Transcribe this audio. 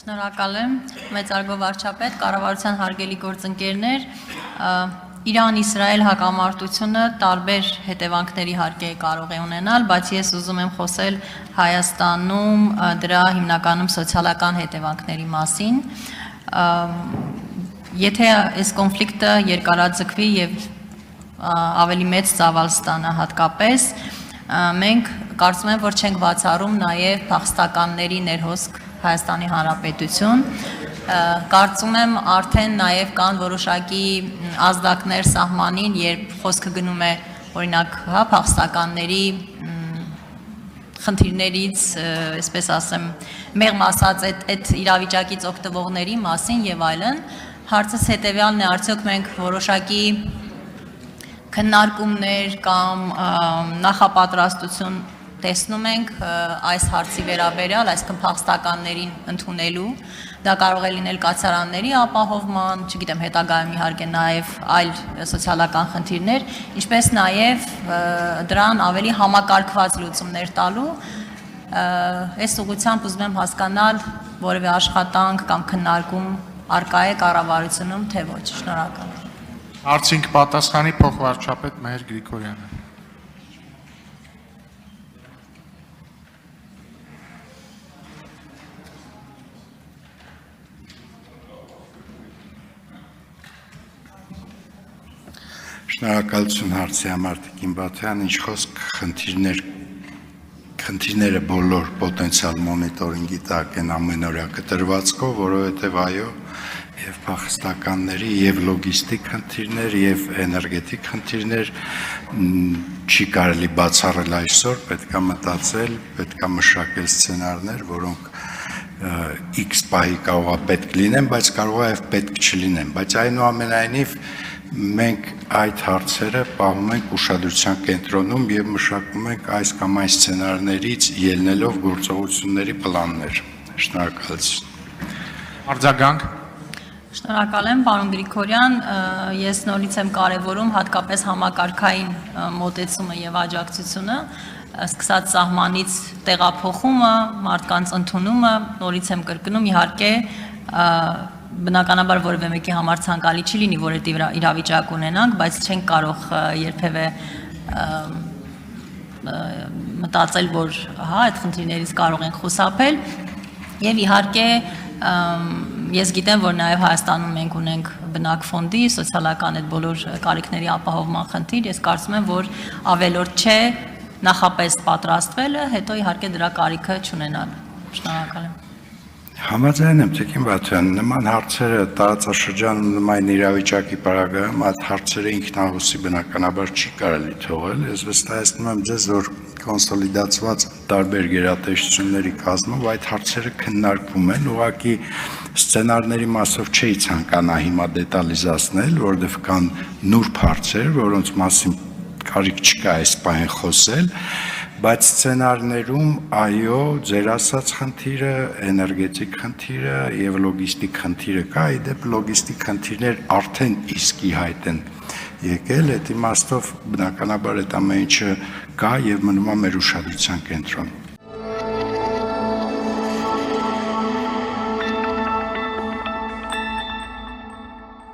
Շնորհակալ եմ, մեծարգո վարչապետ, կառավարության հարգելի գործընկերներ, Իրան-Իսրայել հակամարտությունը տարբեր հետևանքների իհարկե կարող է ունենալ, բայց ես ուզում եմ խոսել Հայաստանում դրա հիմնականում սոցիալական հետևանքների մասին։ Եթե այս կոնֆլիկտը երկարաձգվի եւ ավելի մեծ ծավալ ստանա հատկապես, մենք կարծում եմ, որ չենք բացառում նաեւ փախստականների ներհոսք Հայաստանի Հանրապետություն, կարծում եմ արդեն նաև կան որոշակի ազդակներ սահմանին, երբ խոսքը գնում է օրինակ փախստականների խնդիրներից, այսպես ասեմ, մեղմ ասած այդ իրավիճակից օգտվողների մասին եւ այլն, հարցս հետեւյալն է, արդյոք մենք որոշակի քննարկումներ կամ նախապատրաստություն տեսնում ենք այս հարցի վերաբերյալ, այսինքն փախստականներին ընդունելու, դա կարող է լինել կացարանների ապահովման, չգիտեմ, հետագայում իհարկե նաև այլ սոցիալական խնդիրներ, ինչպես նաև դրան ավելի համակարգված լուծումներ տալու, այս ուղղությամբ ուզում եմ հասկանալ որևէ աշխատանք կամ քննարկում առկա է կառավարությունում, թե ոչ, շնորհակալ եմ։ Հարցին կպատասխանի փոխվարչապետ Մհեր Գրիգորյանը։ Շնորհակալություն հարցի համար Տիկին Բաթյան, ինչ խոսք խնդիրները բոլոր պոտենցիալ մոնիտորինգի տակ են ամենօրյա կտրվածքով, որովհետև այո, եւ փախստականների եւ լոգիստիկ խնդիրներ եւ էներգետիկ խնդիրներ չի կարելի բացառել այսօր, պետք է մտածել, պետք է մշակել սցենարներ, որոնք X պահի կարող է պետք լինեն, բայց կարող է եւ պետք չլինեն, բայց այնուամենայնիվ մենք այդ հարցերը պահում ենք ուշադրության կենտրոնում եւ մշակում ենք այս կամ այն սցենարներից ելնելով գործողությունների պլաններ։ Շնորհակալություն։ Արձագանք։ Շնորհակալ եմ, պարոն Գրիգորյան, ես նորից եմ կարևորում հատկապես համակարգային մոտեցումը եւ աջակցությունը, սկսած սահմանից տեղափոխումը, մարդկանց ընդունումը, նորից եմ կրկնում, իհարկե բնականաբար որևէ մեկի համար ցանկալի չի լինի, որ այդ իրավիճակ ունենանք, բայց չենք կարող երբևէ մտածել, որ այդ խնդիրներից կարող ենք խուսափել եւ իհարկե ես գիտեմ, որ նաև Հայաստանում մենք ունենք բնակ ֆոնդի, սոցիալական այդ բոլոր կարիքների ապահովման խնդիր, ես կարծում եմ, որ ավելորդ չէ նախապես պատրաստվելը, հետո իհարկե դրա կարիքը չունենալ։ Շնորհակալ եմ։ Համաձայն եմ, Տիկին Բաթյան, նման հարցերը տարածաշրջանում նման իրավիճակի պարագայում այդ հարցերը ինքնահոսի բնականաբար չի կարելի թողել, ես վստահեցնում եմ ձեզ, որ կոնսոլիդացված տարբեր գերատեսչությունների կազմով այդ հարցերը քննարկվում են, ուղղակի սցենարների մասով չի ցանկանա հիմա դետալիզացնել, որովհետև կան նուրբ հարցեր, որոնց մասին կարիք չկա այս պահին խոսել, բայց սցենարներում այո, ձեր ասած խնդիրը, էներգետիկ խնդիրը եւ լոգիստիկ խնդիրը կա, իդեպ լոգիստիկ խնդիրներ արդեն իսկի հայտ են եկել, այդ իմաստով բնականաբար այդ ամեն ինչը կա եւ մնում է մեր ուշադրության կենտրոնում։